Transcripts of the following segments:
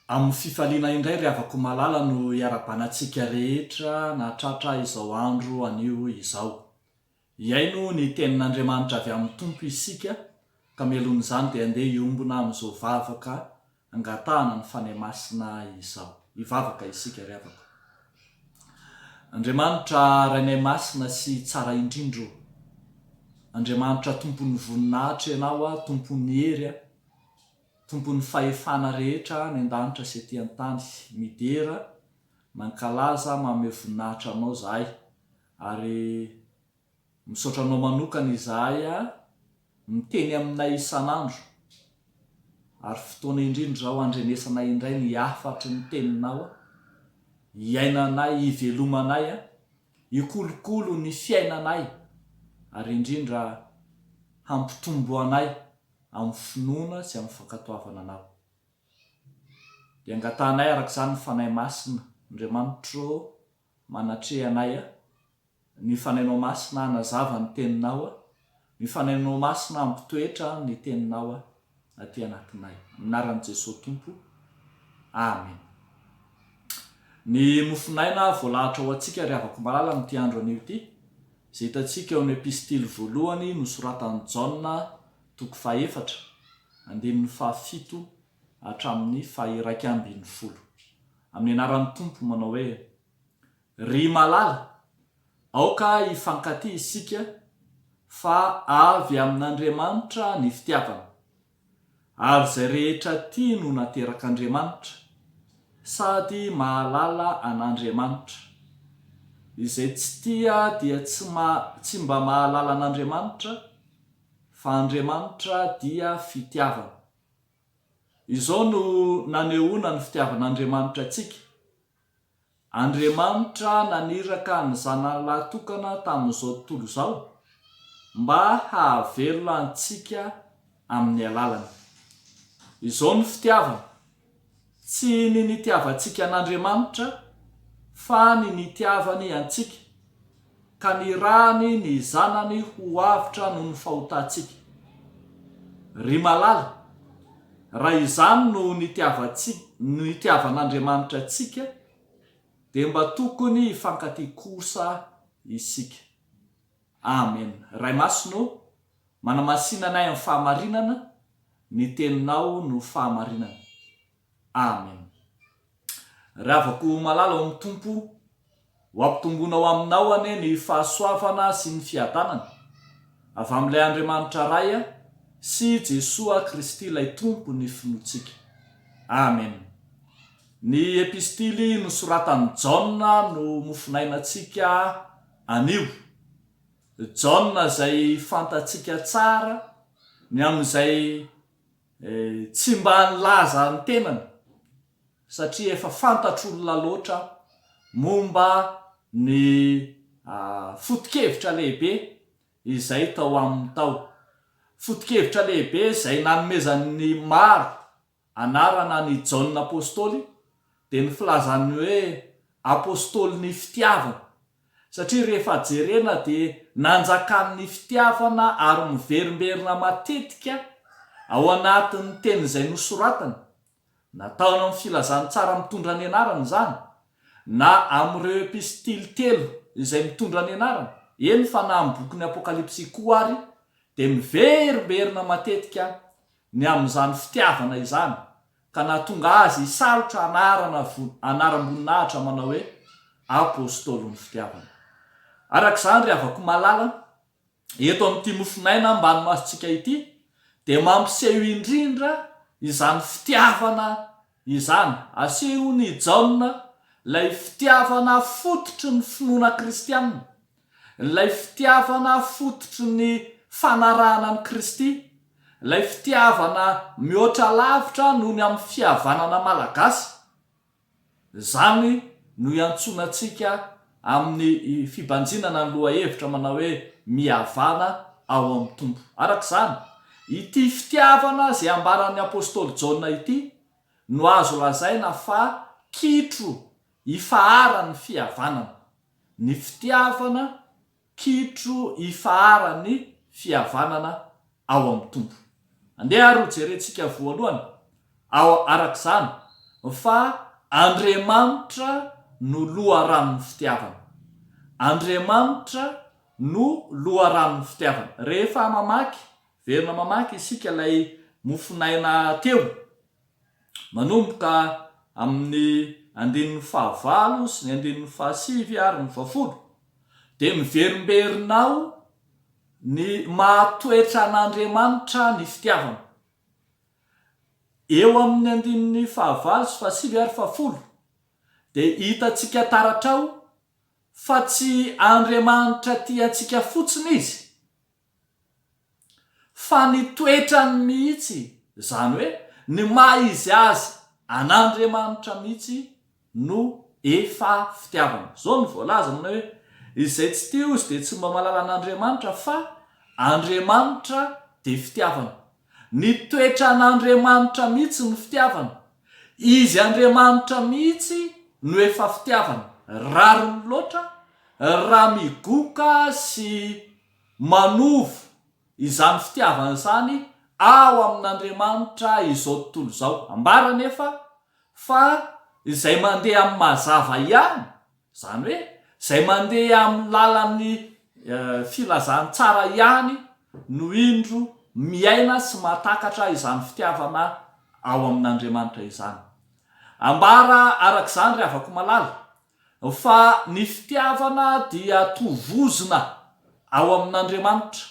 Amin'ny fifaliana indray ry havako malala no iarabanantsika rehetra na tratra izao andro anio izao. Iaino ny tenin'Andriamanitra avy amin'ny tompo isika, ka melon'izany dia andeha iombona amin'izao vavaka angatahana ny fanahy masina izao. Ivavaka isika ry havako. Andriamanitra rainay masina sy tsara indrindro. Andriamanitra tompon'ny voninahitra ianao, tompon'ny hery, tompon'ny fahefana rehetra ny an-danitra sy ety an-tany, midera mankalaza manome voninahitra anao zahay, ary misaotra anao manokana izahay miteny aminay isan'andro, ary fotoana indrindra zao andrenesanay indray ny afatry ny teninao, hiainanay, hivelomanay, hikolokolo ny fiainanay, ary indrindra hampitombo anay amin'ny finoana sy amin'ny fankatoavana anao. Dia angatanay arak'izany ny fanahy masina, Andriamanitra manatre anay, ny fanahinao masina hanazava ny teninao, ny fanahinao masina hampitoetra ny teninao aty anatinay. Anaran'i Jesosy Tompo. Amen. Ny mofinaina voalahatra ho antsika ry havako malala amin'ity andro anio ity, izay hitantsika eo amin'ny epistily voalohany nosoratan'i Jaona, toko 4, andininy 7 hatramin'ny 11. Amin'ny anaran'ny Tompo manao hoe: ry malala, aoka hifankaty isika fa avy amin'Andriamanitra ny fitiavana, ary izay rehetra tia no naterak'Andriamanitra sady mahalala an'Andriamanitra. Izay tsy tia dia tsy mba mahalala an'Andriamanitra, fa Andriamanitra dia fitiavana. Izao no nanehoana ny fitiavan'Andriamanitra antsika. Andriamanitra naniraka ny zanany lahy tokana tamin'izao tontolo izao mba hahavelona antsika amin'ny alalany. Izao ny fitiavana, tsy ny nitiavantsika an'Andriamanitra, fa ny nitiavany antsika, ka nirahany ny zanany ho avitra noho ny fahotantsika. Ry malala, raha izany no nitiavan'Andriamanitra antsika, dia mba tokony hifankaty kosa isika. Amen. Ray masino, manamasinanay amin'ny fahamarinana, ny teninao no fahamarinana. Amen. Ravako malala ao amin'ny Tompo, ho ampitombonao aminao ane ny fahasoavana sy ny fiadanana avy amin'ilay Andriamanitra ray sy Jesosy Kristy ilay Tompo ny finoantsika. Amen. Ny epistily nosoratan'i Jaona no mofinainantsika anio. Jaona izay fantatsika tsara, ny amin'izay tsy mba nilaza ny tenany, satria efa fantatr'olona loatra momba ny foto-kevitra lehibe izay tao amin'ny tao. Foto-kevitra lehibe izay nanomezan'ny maro anarana ny Jaona apôstôly, dia ny filazany hoe apôstôly ny fitiavana, satria rehefa jerena dia nanjakan'ny fitiavana ary miverimberina matetika ao anatin'ny teny izay nosoratana, nataony amin'ny filazany tsara mitondra ny anarana izany, na amin'ireo epistily 3 izay mitondra ny anarana, eny fa na amin'ny bokin'ny Apokalipsy koa ary, dia miverimberina matetika ny amin'izany fitiavana izany, ka nahatonga azy hisalotra anaram-boninahitra manao hoe apôstôly ny fitiavana. Arak'izany ry havako malala, eto amin'ity mofinaina mba hanomasontsika ity, dia mampiseho indrindra izany fitiavana izany. Asehony Jaona ilay fitiavana fototry ny finoana kristianina, ilay fitiavana fototry ny fanarahana ny Kristy, ilay fitiavana mihoatra lavitra noho ny amin'ny fihavanana malagasy. Zany no iantsonantsika amin'ny fibanjinana ny loha hevitra manao hoe mihavana ao amin'ny Tompo. Arak'izany, ity fitiavana izay ambaran'ny apôstôly Jaona ity no azo lazaina fa kitro hifaharan'ny fihavanana. Ny fitiavana kitro hifaharan'ny fihavanana ao amin'ny Tompo. Andeha ary ho jerentsika voalohany ao arak'izany fa Andriamanitra no loharanon'ny fitiavana. Andriamanitra no loharanon'ny fitiavana. Rehefa mamaky, verina mamaky isika ilay mofinaina teo, manomboka amin'ny 15 sy ny 15 ary ny 10, dia miverimberina ny mahatoetra an'Andriamanitra ny fitiavana. Eo amin'ny 15 sy 15 ary 10 dia hitantsika taratra fa tsy Andriamanitra tiantsika fotsiny izy, fa ny toetrany mihitsy, zany hoe ny maha izy azy an'Andriamanitra mihitsy no efa fitiavana. Zao no voalaza amina hoe izay tsy tia ozy dia tsy mba malala an'Andriamanitra, fa Andriamanitra dia fitiavana. Ny toetra an'Andriamanitra mihitsy ny fitiavana. Izy Andriamanitra mihitsy no efa fitiavana. Raro ny loatra raha migoka sy manovo izany fitiavana izany ao amin'Andriamanitra izao tontolo izao. Ambara nefa fa izay mandeha amin'ny mazava ihany, zany hoe izay mandeha amin'ny lalan'ny filazantsara ihany no indro miaina sy mahatakatra izany fitiavana ao amin'Andriamanitra izany. Ambara arak'izany ry havako malala fa ny fitiavana dia tovozona ao amin'Andriamanitra,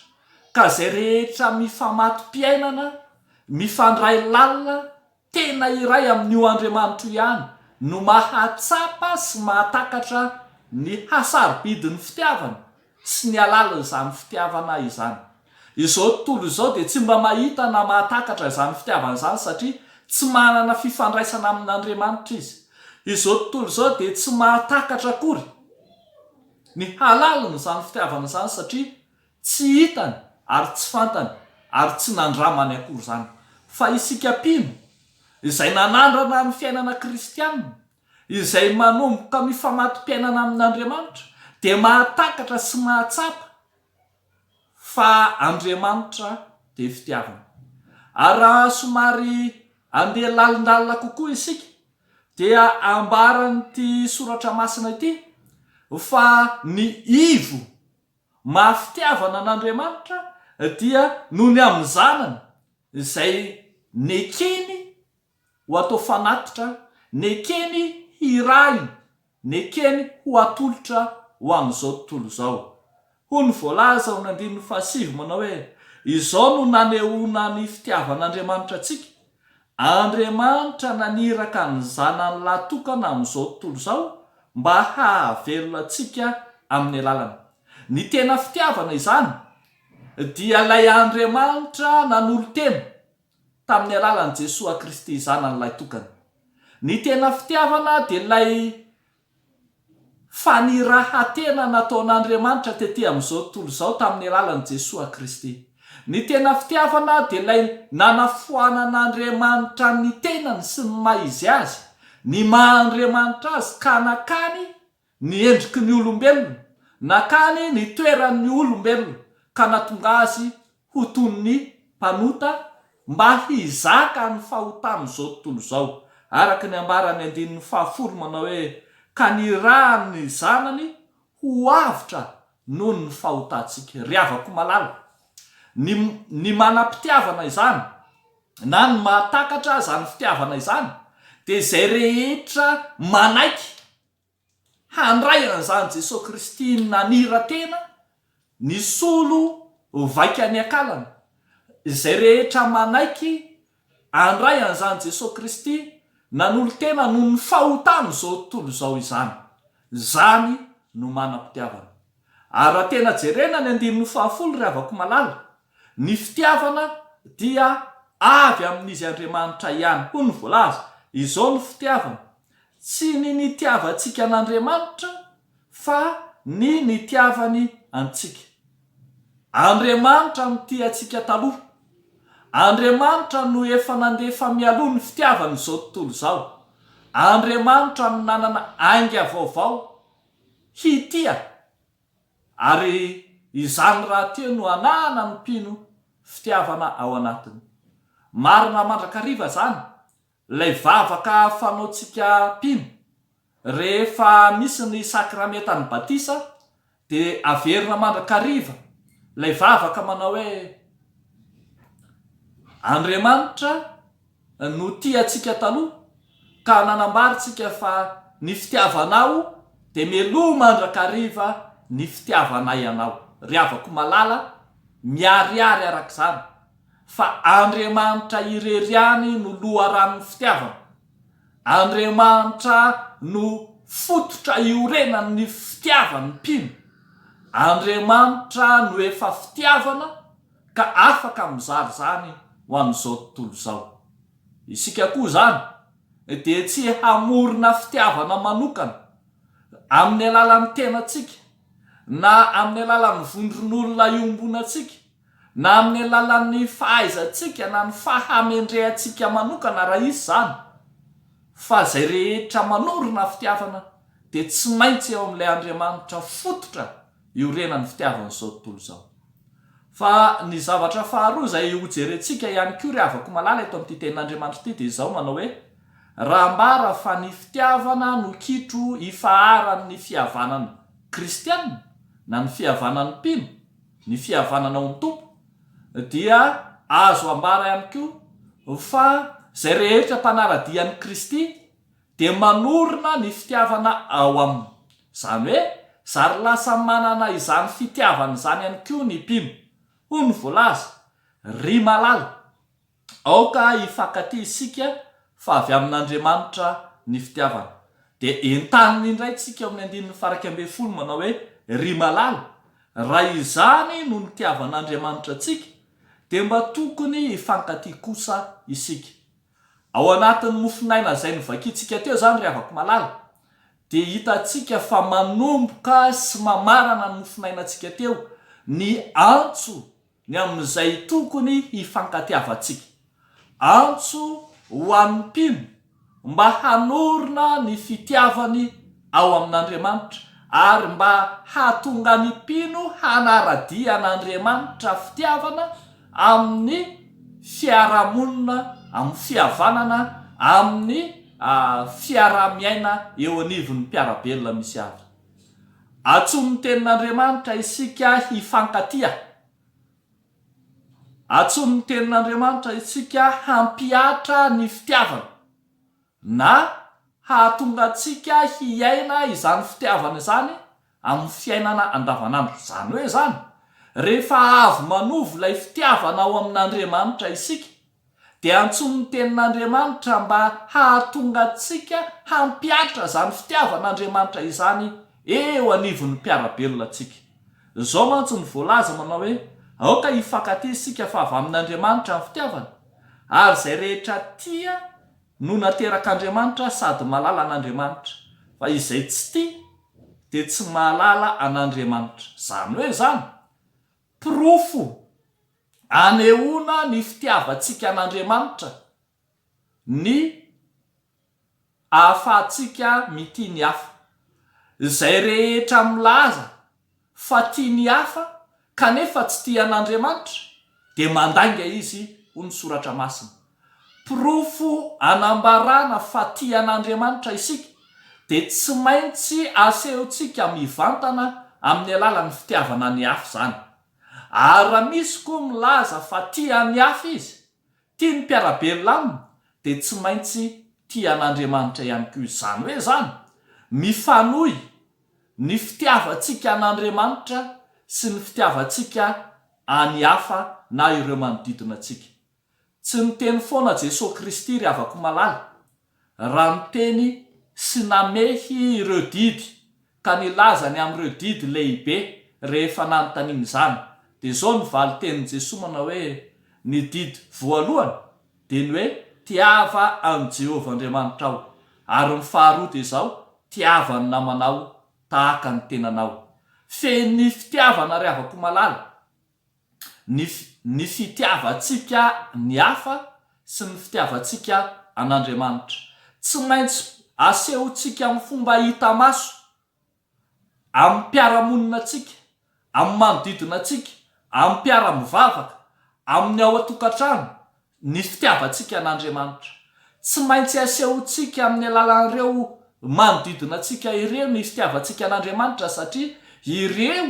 ka izay rehetra mifamato-piainana, mifandray lalina tena iray amin'io Andriamanitra ihany no mahatsapa sy mahatakatra ny hasaribidin'ny fitiavana sy ny alalan'izany fitiavana izany. Izao tontolo izao dia tsy mba mahita na mahatakatra izany fitiavana izany satria tsy manana fifandraisana amin'Andriamanitra izy. Izao tontolo izao dia tsy mahatakatra akory ny halalana izany fitiavana izany satria tsy hitany ary tsy fantany ary tsy nandramany akory izany. Fa isika mpino izay nanandrana amin'ny fiainana kristianina, izay manomboka mifamato-piainana amin'Andriamanitra, dia mahatakatra sy mahatsapa fa Andriamanitra dia fitiavana. Ary raha somary andeha lalindalina kokoa isika dia ambaran'ity soratra masina ity fa ny ivo mahafitiavana an'Andriamanitra dia noho ny amin'ny zanany izay nekeny ho atao fanatitra, nekeny hiray, nekeny ho atolotra ho an'izao tontolo izao. Hoy ny voalaza ao amin'ny 15 manao hoe izao no nanehoana ny fitiavan'Andriamanitra antsika. Andriamanitra naniraka ny zanany lahatokana amin'izao tontolo izao mba hahavelona antsika amin'ny alalany. Ny tena fitiavana izany dia ilay Andriamanitra nanolo-tena tamin'ny alalan'i Jesosy Kristy zanan'ilay tokana. Ny tena fitiavana dia ilay fanirahan-tena nataon'Andriamanitra tetỳ amin'izao tontolo izao tamin'ny alalan'i Jesosy Kristy. Ny tena fitiavana dia ilay nanafoanan'Andriamanitra ny tenany sy ny maha izy azy, ny maha-Andriamanitra azy ka nakany ny endriky ny olombelona, nakany ny toeran'ny olombelona, ka natonga azy ho toy ny mpanota mba hizaka ny fahotamin'izao tontolo izao. Araka ny ambarany 10 manao hoe ka nirahany zanany ho avitra noho ny fahotantsika. Ry havako malala, ny manam-pitiavana izany na ny mahatakatra izany fitiavana izany dia izay rehetra manaiky handray an'izany Jesosy Kristy nanira-tena, ny solo vaika ny akalana, izay rehetra manaiky handray an'izany Jesosy Kristy nanolo-tena noho ny fahotana izao tontolo izao izany. Zany no manam-pitiavana. Ary raha tena jerena ny 15 ry havako malala, ny fitiavana dia avy amin'izy Andriamanitra ihany. Hoy ny voalaza, izao ny fitiavana, tsy ny nitiavantsika an'Andriamanitra fa ny nitiavany antsika. Andriamanitra no tia antsika taloha. Andriamanitra no efa nandefa mialoha ny fitiavana izao tontolo izao. Andriamanitra no nanana ainga vaovao hitia, ary izany raha tia no anana ny mpino fitiavana ao anatiny. Marina mandrakariva zany lay vavaka fanaotsika mpino rehefa misy ny sakramentany batisa de averina mandrakariva lay vavaka manao hoe Andriamanitra no tiatsika taloha ka nanambaritsika fa ny fitiavanao de meloa mandrakariva ny fitiavanay anao. Ry havako malala miariary arak'izany fa Andriamanitra ireriany no loharan'ny fitiavana. Andriamanitra no fototra iorenan'ny fitiavany mpino. Andriamanitra no efa fitiavana ka afaka mizary zany ho an'izao tontolo izao. Isika koa zany de tsy hamorona fitiavana manokana amin'ny alalan'ny tenatsika na amin'ny alalan'ny vondron'olona iombonatsika na amin'ny alalan'ny fahaizatsika na ny fahamendrehantsika manokana raha izy zany, fa zay rehetra manorona fitiavana de tsy maintsy eo amin'ilay Andriamanitra fototra iorenan'ny fitiavana izao tontolo izao. Fa ny zavatra faharoa zay hojerentsika ihany koa ry havako malala eto amin'ity tenin'Andriamanitra ity de izao manao hoe raha mbara fa ny fitiavana no kitro ifaharan'ny fihavanany kristianina na ny fihavanany mpino, ny fihavanana ao amin'ny tompo, dia azo ambara ihany koa fa zay rehetra mpanaradian'ny Kristy de manorona ny fitiavana ao aminy. Zany hoe zary lasa manana izany fitiavana izany ihany koa ny mpino. Hoy ny voalaza, ry malala, aoka ifankaty isika fa avy amin'Andriamanitra ny fitiavana. De entaniny indray tsika amin'ny 1:40 manao hoe ry malala, raha izany no nitiavan'Andriamanitra antsika de mba tokony ifankaty kosa isika. Ao anatin'ny mofinaina zay novakitsika teo zany ry havako malala de hitatsika fa manomboka sy mamarana ny mofinainantsika teo ny antso ny amin'izay tokony hifankatiavatsika. Antso ho an'ny mpino mba hanorona ny fitiavany ao amin'Andriamanitra ary mba hahatonga ny mpino hanaradia an'Andriamanitra fitiavana amin'ny fiarahamonina, amin'ny fihavanana, amin'ny fiaramiaina eo anivon'ny mpiarabelona misy azy. Atsomin'ny tenin'Andriamanitra isika hifankatia. Atsomin'ny tenin'Andriamanitra isika hampiatra ny fitiavana na hahatonga antsika hiaina izany fitiavana izany amin'ny fiainana andavanandro. Zany hoe zany rehefa avy manovo ilay fitiavana ao amin'Andriamanitra isika de antsomin'ny tenin'Andriamanitra mba hahatonga antsika hampiatra zany fitiavan'Andriamanitra izany eo anivon'ny mpiarabelona antsika. Zao mantsy ny voalaza manao hoe aoka ifankaty isika fa avy amin'Andriamanitra ny fitiavana ary zay rehetra tia no naterak'Andriamanitra sady malala an'Andriamanitra, fa izay tsy tia de tsy mahalala an'Andriamanitra. Zany hoe zany profo anehoana ny fitiavantsika an'Andriamanitra ny ahafahantsika mity ny hafa. Zay rehetra milaza fa tia ny hafa kanefa tsy tia an'Andriamanitra de mandanga izy ho ny soratra masina. Profo anambarana fa tia an'Andriamanitra isika de tsy maintsy asehontsika mivantana amin'ny alalan'ny fitiavana ny hafa zany. Ary raha misy koa milaza fa tia ny hafa izy, tia ny mpiarabelona aminy, de tsy maintsy tia an'Andriamanitra ihany koa. Zany hoe zany mifanohy ny fitiavantsika an'Andriamanitra sy ny fitiavantsika any hafa na ireo manodidina antsika. Tsy niteny foana Jesosy Kristy ry havako malala raha niteny sy namehy ireo didy ka nilazany amin'ireo didy lehibe rehefa nanontaniany zany. De zao ny valo tenin'i Jesosy manao hoe ny didy voalohany de ny hoe tiava an' Jehovah Andriamanitra ao, ary ny faharoa de zao tiava ny namanao tahaka ny tenanao. Feny fitiavana ry havako malala ny fitiavantsika ny hafa sy ny fitiavantsika an'Andriamanitra. Tsy maintsy asehontsika amin'ny fomba hita maso amin'ny mpiaramonina antsika, amin'ny manodidina antsika, amin'ny mpiara-mivavaka, amin'ny ao an-tokantrano ny fitiavantsika an'Andriamanitra. tsy maintsy asehontsika amin'ny alalan'ireo manodidina antsika ireo ny fitiavantsika an'Andriamanitra, satria ireo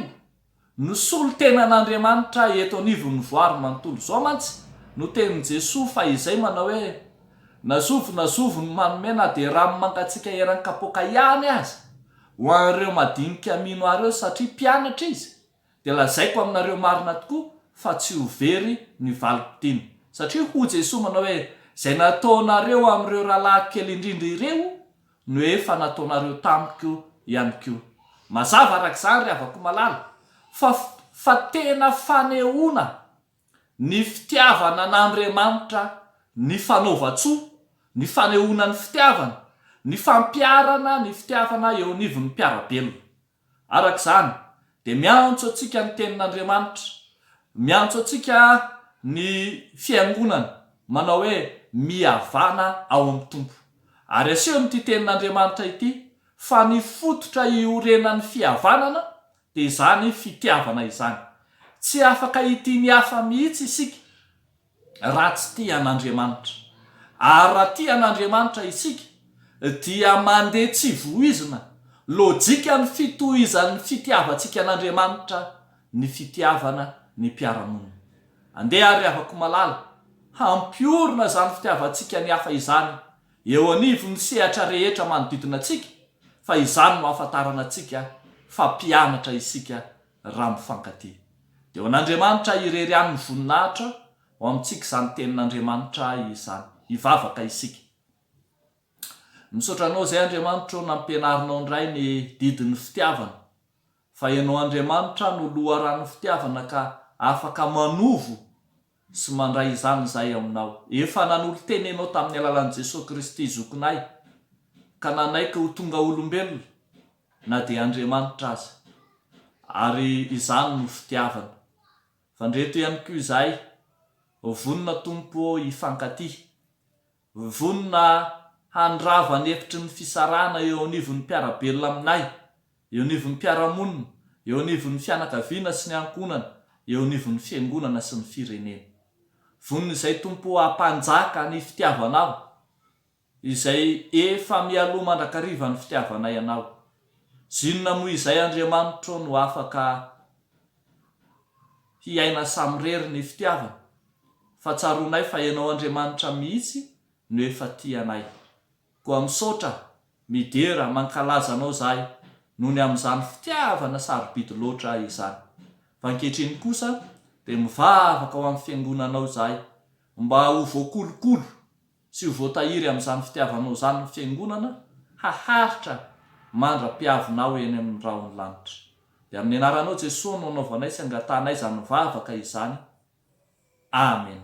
no solo-tenan'Andriamanitra eto anivon'ny voary manontolo zao mantsy no tenin' Jesosy fa izay manao hoe nazovo ny manomena dia rano mangatsika eran'ny kapoaka ihany aza ho an'ireo madinika mino ahy ireo, satria mpianatra izy. Dia lazaiko aminareo marina tokoa fa tsy ho very ny valim-pitiany, satria ho Jesosy manao hoe izay nataonareo amin'ireo rahalahy kely indrindra ireo no efa nataonareo tamiko ihany koa. Mazava arak'izany ry havako malala fa tena fanehoana ny fitiavana n'Andriamanitra ny fanaova-tsoa, ny fanehoana ny fitiavana, ny fampiarana ny fitiavana eo anivon'ny mpiarabelona. Arak'izany dia miantso antsika ny tenin'Andriamanitra, miantso antsika ny fiangonana manao hoe mihavana ao amin'ny Tompo. Ary aseho n'ity tenin'Andriamanitra ity fa ny fototra iorenan'ny fihavanana dia izany fitiavana izany. Tsy afaka hitiny hafa mihitsy isika raha tsy tia an'Andriamanitra. Ary raha tia an'Andriamanitra isika dia mandeha tsy voizina lojika ny fitohizan'ny fitiavantsika an'Andriamanitra ny fitiavana ny mpiaramonina. Andeha ary havako malala hampiorina izany fitiavantsika ny hafa izany eo anivon'ny sehatra rehetra manodidina antsika, fa izany no ahafantarana antsika fa mpianatra isika raha mifankatia. Dia ho an'Andriamanitra irery any ny voninahitra ho amintsika izany tenin'Andriamanitra izany, hivavaka isika. Misaotra anao izay Andriamanitra nampianarinao indray ny didin'ny fitiavana, fa ianao Andriamanitra no loharano fitiavana ka afaka manovo sy mandray izany izahay aminao. Efa nanolo tenenao tamin'ny alalan'i Jesosy Kristy zokinay, ka nanaiky ho tonga olombelona na dia Andriamanitra aza, ary izany no fitiavana. Fandreto ihany koa izahay, vonina Tompo hifankatia, vonina handrava ny hevitry ny fisarana eo anivon'ny mpiarabelona aminay, eo anivon'ny mpiaramonina, eo anivon'ny fianakaviana sy ny ankonana, eo anivon'ny fiangonana sy ny firenena. Vonina izay Tompo hampanjaka ny fitiavanao, izay efa mialoha mandrakariva ny fitiavanay anao. Zinona moa izay Andriamanitra no afaka hiaina samirery ny fitiavana, fa tsaronay fa ianao Andriamanitra mihitsy no efa tianay. Koa misaotra midera mankalaza anao zahay noho ny amin'izany fitiavana sarobidy loatra izany. Fa ankehitriny kosa dia mivavaka ao amin'ny fiangonanao zahay mba ho voakolokolo sy ho voatahiry amin'izany fitiavanao izany ny fiangonana, haharitra mandra-piavinao eny amin'ny rahony lanitra. Dia amin'ny anaranao Jesosy no anaovanay sy angatanay izany mivavaka izany. Amen.